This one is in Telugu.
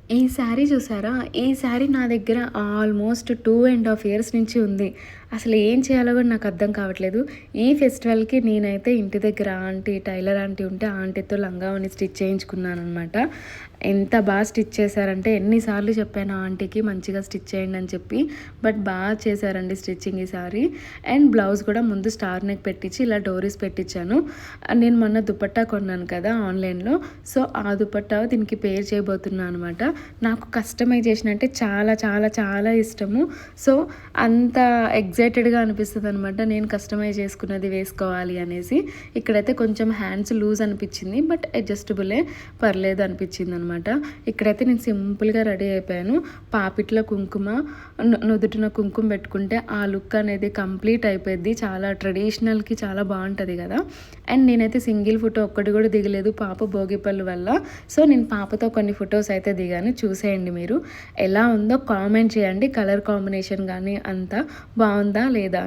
ఈ శారీ చూసారా? ఈ శారీ నా దగ్గర ఆల్మోస్ట్ 2½ ఇయర్స్ నుంచి ఉంది. అసలు ఏం చేయాలో కూడా నాకు అర్థం కావట్లేదు. ఈ ఫెస్టివల్‌కి నేనైతే ఇంటి దగ్గర టైలర్ ఆంటీ ఉంటే ఆంటీతో లంగా ఓణి స్టిచ్ చేయించుకున్నాననమాట. ఎంత స్టిచ్ చేశారంటే ఎన్ని సార్లు చెప్పాను ఆంటీకి మంచిగా స్టిచ్ చేయండి అని చెప్పి. బట్ చేశారండి స్టిచ్చింగ్ ఈసారి. అండ్ బ్లౌజ్ కూడా ముందు స్టార్ నెక్ పెట్టించి ఇలా డోరీస్ పెట్టించాను. నేను మొన్న దుపట్టా కొన్నాను కదా ఆన్‌లైన్‌లో. సో, ఆ దుపట్టా దీనికి పేర్ చేయబోతున్నా అనమాట. నాకు కస్టమైజేషన్ అంటే చాలా చాలా చాలా ఇష్టము. సో, అంత ఎక్సైటెడ్‌గా అనిపిస్తదనమాట. నేను కస్టమైజ్ చేసుకున్నది వేసుకోవాలి అనేసి. ఇక్కడైతే కొంచెం హ్యాండ్స్ లూజ్ అనిపించింది. బట్ అడ్జస్టబులే, పర్లేదు అనిపించిందనమాట. ఇక్కడైతే నేను సింపుల్‌గా రెడీ అయిపోయాను. పాపిట్లో కుంకుమ, నుదుటిన కుంకుమ పెట్టుకుంటే ఆ లుక్ అనేది కంప్లీట్ అయిపోద్ది. చాలా ట్రెడిషనల్‌కి చాలా బావుంటది కదా! అండ్ నేనైతే సింగిల్ ఫోటో ఒక్కటి కూడా దిగలేదు పాప భోగిపళ్ళు వల్ల. సో, నేను పాపతో కొన్ని ఫొటోస్ అయితే దిగాను. చూసేయండి మీరు. ఎలా ఉందో కామెంట్ చేయండి. కలర్ కాంబినేషన్ గానీ అంతా బావుందా లేదా అని.